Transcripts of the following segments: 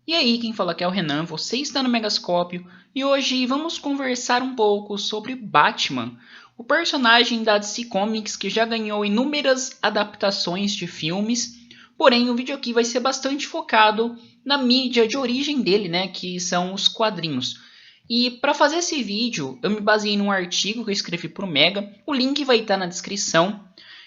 E aí, quem fala aqui é o Renan, você está no Megascópio e hoje vamos conversar um pouco sobre Batman, o personagem da DC Comics que já ganhou inúmeras adaptações de filmes, porém o vídeo aqui vai ser bastante focado na mídia de origem dele, né, que são os quadrinhos. E para fazer esse vídeo, eu me baseei num artigo que eu escrevi para o Mega, o link vai estar na descrição.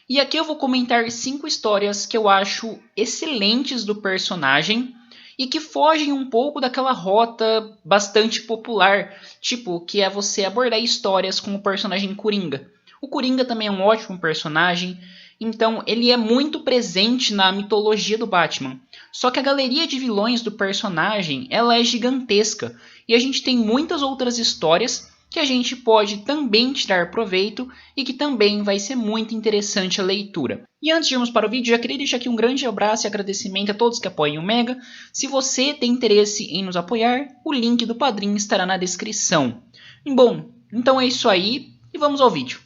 E aqui eu vou comentar 5 histórias que eu acho excelentes do personagem e que fogem um pouco daquela rota bastante popular, tipo, que é você abordar histórias com o personagem Coringa. O Coringa também é um ótimo personagem, então ele é muito presente na mitologia do Batman. Só que a galeria de vilões do personagem, ela é gigantesca, e a gente tem muitas outras histórias que a gente pode também tirar proveito e que também vai ser muito interessante a leitura. E antes de irmos para o vídeo, já queria deixar aqui um grande abraço e agradecimento a todos que apoiam o Mega. Se você tem interesse em nos apoiar, o link do Padrim estará na descrição. E bom, então é isso aí e vamos ao vídeo.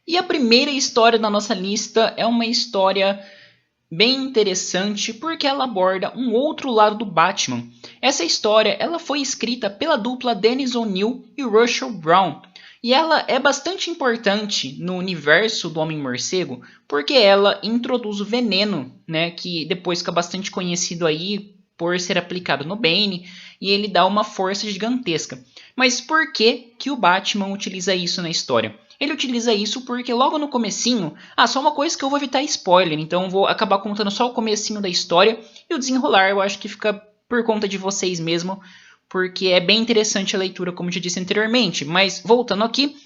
E a primeira história da nossa lista é uma história bem interessante porque ela aborda um outro lado do Batman. Essa história ela foi escrita pela dupla Dennis O'Neil e Russell Brown. E ela é bastante importante no universo do Homem-Morcego porque ela introduz o veneno, né, que depois fica bastante conhecido aí por ser aplicado no Bane, e ele dá uma força gigantesca. Mas por que o Batman utiliza isso na história? Ele utiliza isso porque logo no comecinho, só uma coisa que eu vou evitar spoiler, então eu vou acabar contando só o comecinho da história e o desenrolar eu acho que fica por conta de vocês mesmo, porque é bem interessante a leitura, como eu já disse anteriormente. Mas voltando aqui,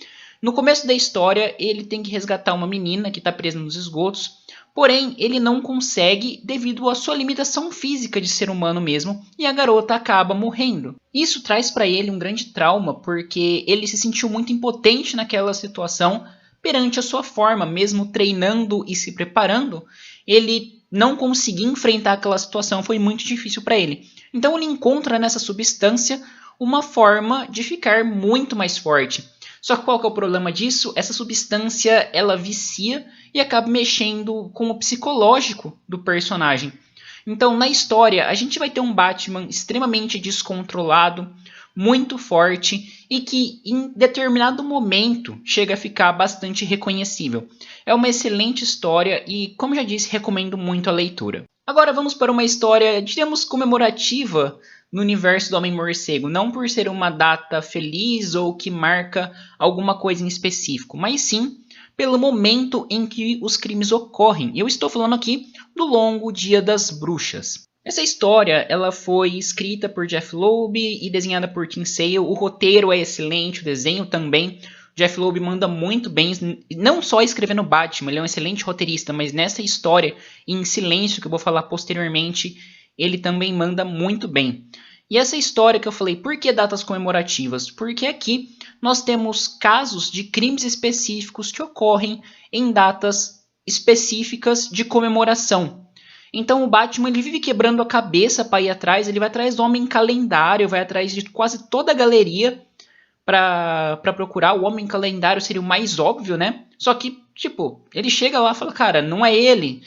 no começo da história ele tem que resgatar uma menina que está presa nos esgotos, porém ele não consegue devido à sua limitação física de ser humano mesmo, e a garota acaba morrendo. Isso traz para ele um grande trauma, porque ele se sentiu muito impotente naquela situação perante a sua forma, mesmo treinando e se preparando, ele não conseguir enfrentar aquela situação, foi muito difícil para ele. Então ele encontra nessa substância uma forma de ficar muito mais forte. Só que qual que é o problema disso? Essa substância ela vicia e acaba mexendo com o psicológico do personagem. Então, na história, a gente vai ter um Batman extremamente descontrolado, muito forte e que em determinado momento chega a ficar bastante reconhecível. É uma excelente história e, como já disse, recomendo muito a leitura. Agora vamos para uma história, diríamos, comemorativa no universo do Homem-Morcego, não por ser uma data feliz ou que marca alguma coisa em específico, mas sim pelo momento em que os crimes ocorrem. Eu estou falando aqui do longo Dia das Bruxas. Essa história ela foi escrita por Jeff Loeb e desenhada por Tim Sale. O roteiro é excelente, o desenho também. Jeff Loeb manda muito bem, não só escrevendo Batman, ele é um excelente roteirista, mas nessa história, em silêncio, que eu vou falar posteriormente, ele também manda muito bem. E essa história que eu falei, por que datas comemorativas? Porque aqui nós temos casos de crimes específicos que ocorrem em datas específicas de comemoração. Então o Batman ele vive quebrando a cabeça para ir atrás, ele vai atrás do Homem Calendário, vai atrás de quase toda a galeria para procurar. O Homem Calendário seria o mais óbvio, né? Só que, tipo, ele chega lá e fala, cara, não é ele.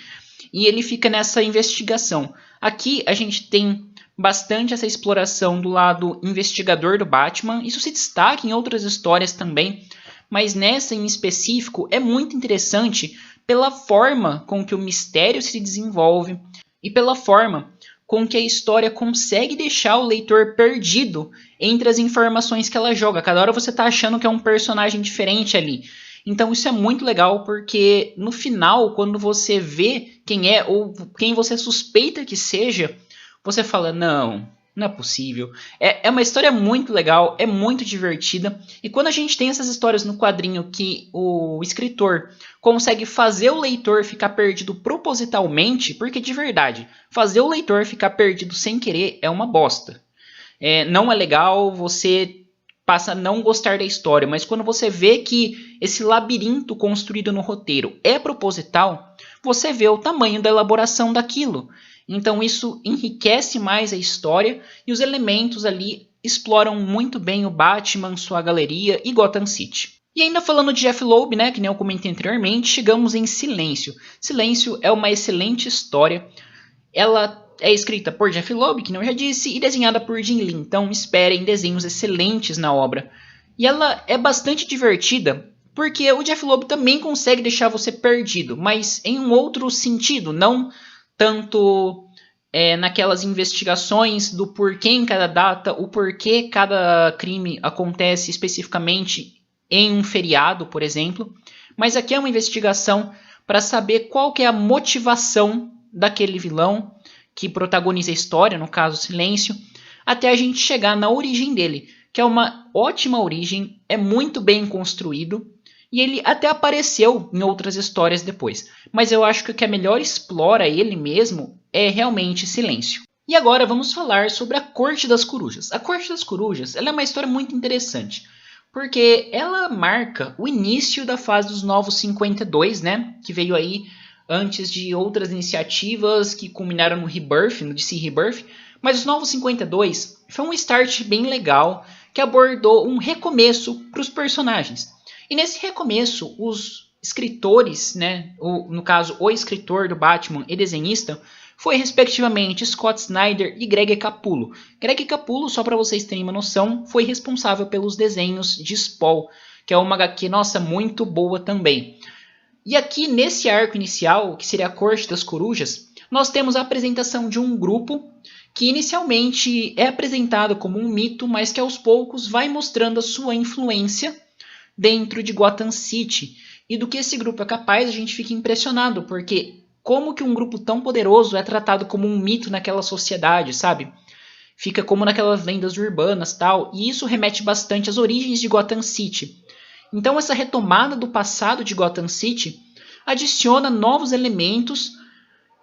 E ele fica nessa investigação. Aqui a gente tem bastante essa exploração do lado investigador do Batman. Isso se destaca em outras histórias também, mas nessa em específico é muito interessante pela forma com que o mistério se desenvolve e pela forma com que a história consegue deixar o leitor perdido entre as informações que ela joga. Cada hora você está achando que é um personagem diferente ali. Então isso é muito legal porque no final, quando você vê quem é ou quem você suspeita que seja, você fala, não é possível. É uma história muito legal, é muito divertida. E quando a gente tem essas histórias no quadrinho que o escritor consegue fazer o leitor ficar perdido propositalmente, porque de verdade, fazer o leitor ficar perdido sem querer é uma bosta. Não é legal, você passa a não gostar da história, mas quando você vê que esse labirinto construído no roteiro é proposital, você vê o tamanho da elaboração daquilo. Então isso enriquece mais a história e os elementos ali exploram muito bem o Batman, sua galeria e Gotham City. E ainda falando de Jeff Loeb, né, que nem eu comentei anteriormente, chegamos em Silêncio. Silêncio é uma excelente história. Ela é escrita por Jeff Loeb, que não já disse, e desenhada por Jim Lee. Então esperem desenhos excelentes na obra. E ela é bastante divertida, porque o Jeff Loeb também consegue deixar você perdido, mas em um outro sentido, não tanto naquelas investigações do porquê em cada data, o porquê cada crime acontece especificamente em um feriado, por exemplo. Mas aqui é uma investigação para saber qual que é a motivação daquele vilão que protagoniza a história, no caso Silêncio, até a gente chegar na origem dele, que é uma ótima origem, é muito bem construído, e ele até apareceu em outras histórias depois. Mas eu acho que o que melhor explora ele mesmo é realmente Silêncio. E agora vamos falar sobre a Corte das Corujas. A Corte das Corujas ela é uma história muito interessante, porque ela marca o início da fase dos Novos 52, né? Que veio aí antes de outras iniciativas que culminaram no Rebirth, no DC Rebirth. Mas os Novos 52 foi um start bem legal que abordou um recomeço para os personagens. E nesse recomeço, os escritores, né, no caso o escritor do Batman e desenhista, foi respectivamente Scott Snyder e Greg Capullo. Greg Capullo, só para vocês terem uma noção, foi responsável pelos desenhos de Spawn, que é uma HQ, nossa, muito boa também. E aqui nesse arco inicial, que seria a Corte das Corujas, nós temos a apresentação de um grupo que inicialmente é apresentado como um mito, mas que aos poucos vai mostrando a sua influência dentro de Gotham City. E do que esse grupo é capaz, a gente fica impressionado, porque como que um grupo tão poderoso é tratado como um mito naquela sociedade, sabe? Fica como naquelas lendas urbanas tal, e isso remete bastante às origens de Gotham City. Então essa retomada do passado de Gotham City adiciona novos elementos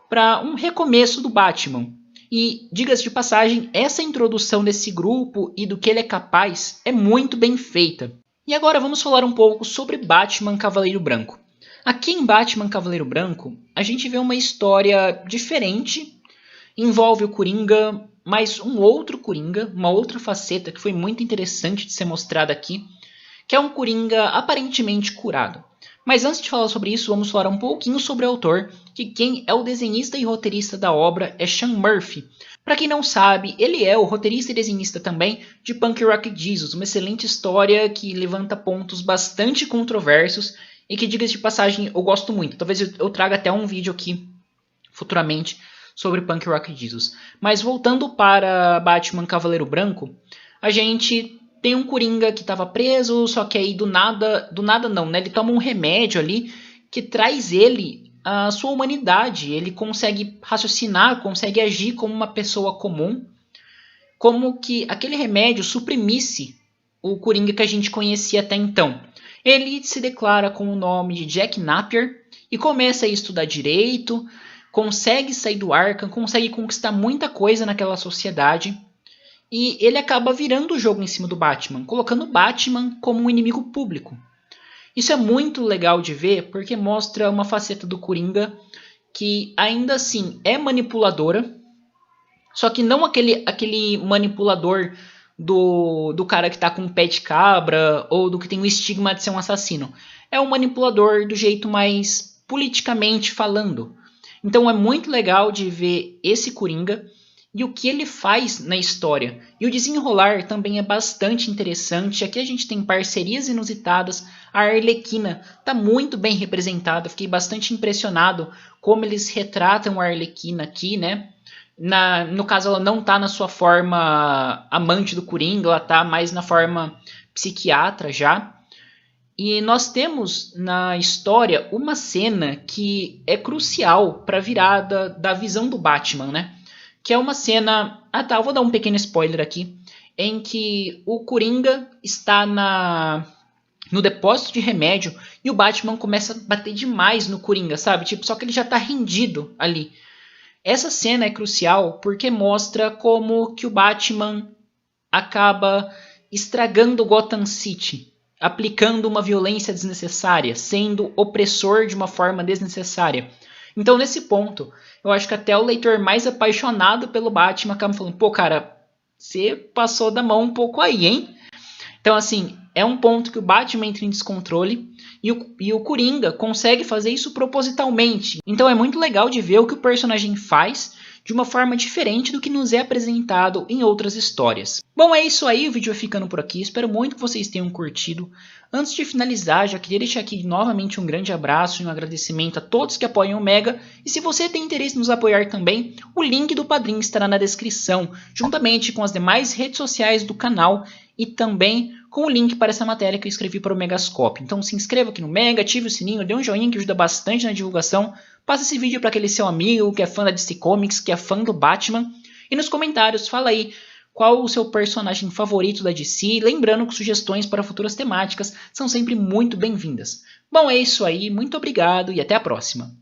para um recomeço do Batman. E, diga-se de passagem, essa introdução desse grupo e do que ele é capaz é muito bem feita. E agora vamos falar um pouco sobre Batman Cavaleiro Branco. Aqui em Batman Cavaleiro Branco, a gente vê uma história diferente, envolve o Coringa, mas um outro Coringa, uma outra faceta que foi muito interessante de ser mostrada aqui, que é um Coringa aparentemente curado. Mas antes de falar sobre isso, vamos falar um pouquinho sobre o autor, que quem é o desenhista e roteirista da obra é Sean Murphy. Para quem não sabe, ele é o roteirista e desenhista também de Punk Rock Jesus, uma excelente história que levanta pontos bastante controversos e que, diga-se de passagem, eu gosto muito. Talvez eu traga até um vídeo aqui futuramente sobre Punk Rock Jesus. Mas voltando para Batman Cavaleiro Branco, a gente tem um Coringa que estava preso, só que aí do nada não, né? Ele toma um remédio ali que traz ele a sua humanidade. Ele consegue raciocinar, consegue agir como uma pessoa comum, como que aquele remédio suprimisse o Coringa que a gente conhecia até então. Ele se declara com o nome de Jack Napier e começa a estudar direito, consegue sair do Arkham, consegue conquistar muita coisa naquela sociedade. E ele acaba virando o jogo em cima do Batman, colocando o Batman como um inimigo público. Isso é muito legal de ver porque mostra uma faceta do Coringa que ainda assim é manipuladora, só que não aquele manipulador do cara que tá com um pé de cabra ou do que tem o estigma de ser um assassino. É um manipulador do jeito mais politicamente falando. Então é muito legal de ver esse Coringa e o que ele faz na história. E o desenrolar também é bastante interessante. Aqui a gente tem parcerias inusitadas. A Arlequina está muito bem representada. Fiquei bastante impressionado como eles retratam a Arlequina aqui, né? No caso, ela não está na sua forma amante do Coringa, ela está mais na forma psiquiatra já. E nós temos na história uma cena que é crucial para a virada da visão do Batman, né? Que é uma cena... eu vou dar um pequeno spoiler aqui. Em que o Coringa está no depósito de remédio e o Batman começa a bater demais no Coringa, sabe? Só que ele já está rendido ali. Essa cena é crucial porque mostra como que o Batman acaba estragando Gotham City, aplicando uma violência desnecessária, sendo opressor de uma forma desnecessária. Então, nesse ponto, eu acho que até o leitor mais apaixonado pelo Batman acaba falando, pô, cara, você passou da mão um pouco aí, hein? Então, assim, é um ponto que o Batman entra em descontrole e o Coringa consegue fazer isso propositalmente. Então é muito legal de ver o que o personagem faz de uma forma diferente do que nos é apresentado em outras histórias. Bom, é isso aí, o vídeo vai ficando por aqui, espero muito que vocês tenham curtido. Antes de finalizar, já queria deixar aqui novamente um grande abraço e um agradecimento a todos que apoiam o Mega. E se você tem interesse em nos apoiar também, o link do Padrim estará na descrição, juntamente com as demais redes sociais do canal e também com o link para essa matéria que eu escrevi para o Megascope. Então se inscreva aqui no Mega, ative o sininho, dê um joinha que ajuda bastante na divulgação. Passa esse vídeo para aquele seu amigo que é fã da DC Comics, que é fã do Batman. E nos comentários fala aí qual o seu personagem favorito da DC. Lembrando que sugestões para futuras temáticas são sempre muito bem-vindas. Bom, é isso aí, muito obrigado e até a próxima.